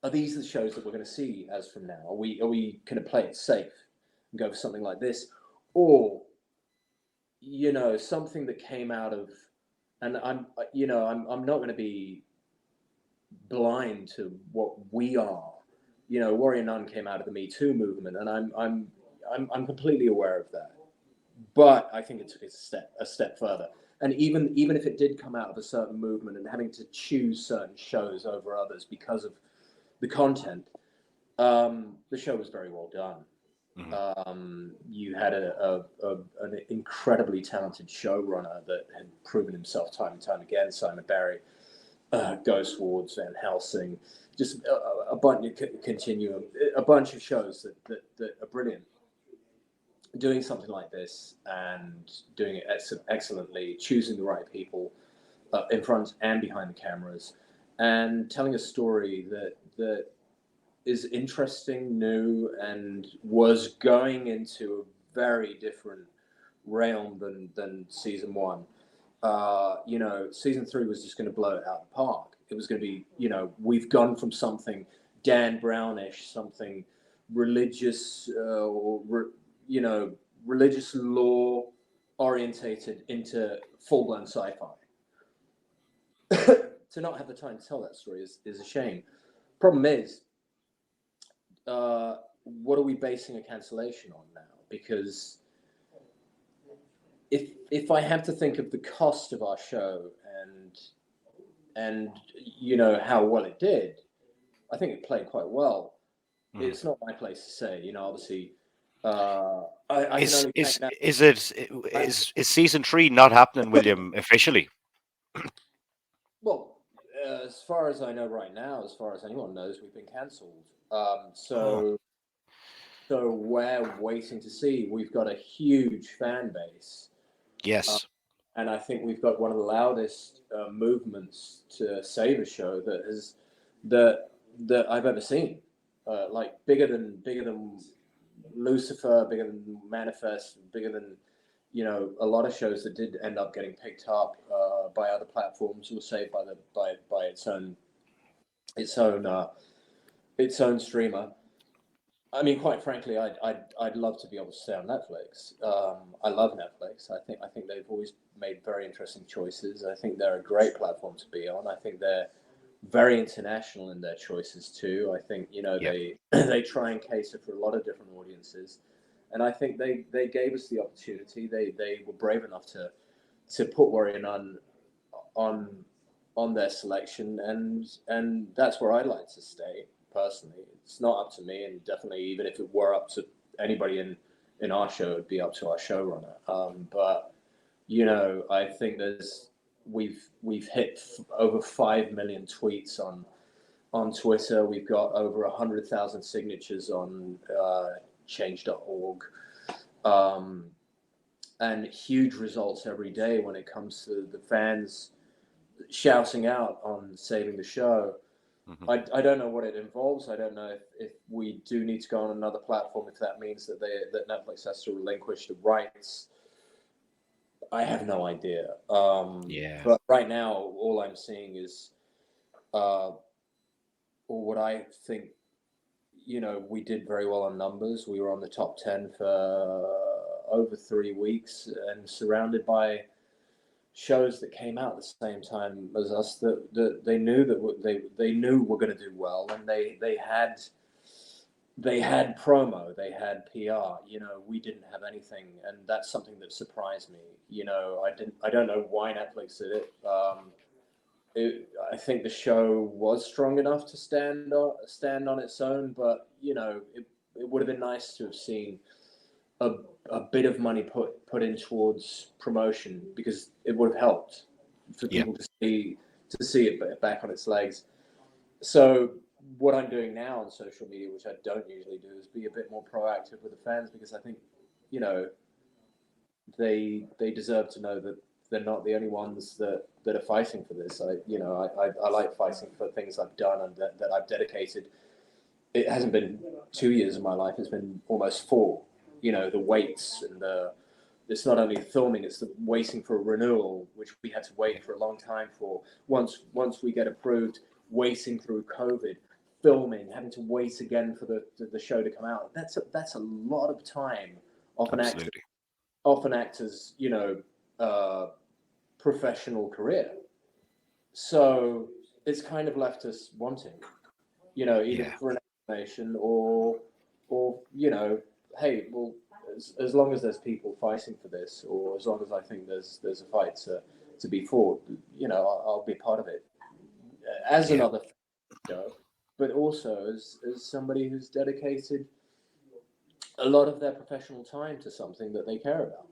are these the shows that we're going to see as from now? Are we going to play it safe and go for something like this, or something that came out of, and I'm not going to be blind to what we are. Warrior Nun came out of the Me Too movement, and I'm completely aware of that. But I think it took it a step further. And even if it did come out of a certain movement and having to choose certain shows over others because of the content, the show was very well done. You had an incredibly talented showrunner that had proven himself time and time again, Simon Barry, Ghost Wars, Van Helsing, just a bunch of Continuum, a bunch of shows that are brilliant. Doing something like this and doing it excellently, choosing the right people in front and behind the cameras, and telling a story that is interesting, new, and was going into a very different realm than season one. Season 3 was just going to blow it out of the park. It was going to be, we've gone from something Dan Brownish, something religious, religious law orientated, into full-blown sci-fi. To not have the time to tell that story is a shame. Problem is, what are we basing a cancellation on now? Because if I have to think of the cost of our show and how well it did, I think it played quite well. It's not my place to say. Obviously, is season 3 not happening, William, officially? Well, as far as I know right now, as far as anyone knows, we've been cancelled. So we're waiting to see. We've got a huge fan base. Yes. And I think we've got one of the loudest movements to save a show that I've ever seen. Like bigger than Lucifer, bigger than Manifest, bigger than a lot of shows that did end up getting picked up by other platforms or saved by its own streamer. I mean, quite frankly, I'd love to be able to stay on Netflix. I love Netflix. I think they've always made very interesting choices. I think they're a great platform to be on. I think they're very international in their choices too. I think they try and cater for a lot of different audiences, and I think they gave us the opportunity. They were brave enough to put Warrior Nun on their selection, and that's where I'd like to stay. Personally, it's not up to me, and definitely, even if it were up to anybody in our show, it'd be up to our showrunner. But I think we've hit over 5 million tweets on Twitter. We've got over 100,000 signatures on change.org, and huge results every day when it comes to the fans shouting out on saving the show. I don't know what it involves. I don't know if we do need to go on another platform, if that means that Netflix has to relinquish the rights. I have no idea. But right now, all I'm seeing is, or what I think, we did very well on numbers. We were on the top 10 for over 3 weeks and surrounded by shows that came out at the same time as us that they knew they knew were going to do well, and they had promo, they had PR. We didn't have anything, and that's something that surprised me. I don't know why Netflix did it. I think the show was strong enough to stand on its own, but it would have been nice to have seen a bit of money put in towards promotion, because it would have helped for people to see it back on its legs. So what I'm doing now on social media, which I don't usually do, is be a bit more proactive with the fans, because I think they deserve to know that they're not the only ones that are fighting for this. I like fighting for things I've done and that I've dedicated. It hasn't been 2 years of my life; it's been almost 4. The waits and it's not only filming, it's the waiting for a renewal, which we had to wait for a long time for. Once we get approved, waiting through COVID, filming, having to wait again for the show to come out. That's a lot of time off Absolutely. an actor's professional career. So it's kind of left us wanting, either for an explanation or hey, well, as long as there's people fighting for this, or as long as I think there's a fight to be fought, I'll be part of it as another show, but also as somebody who's dedicated a lot of their professional time to something that they care about.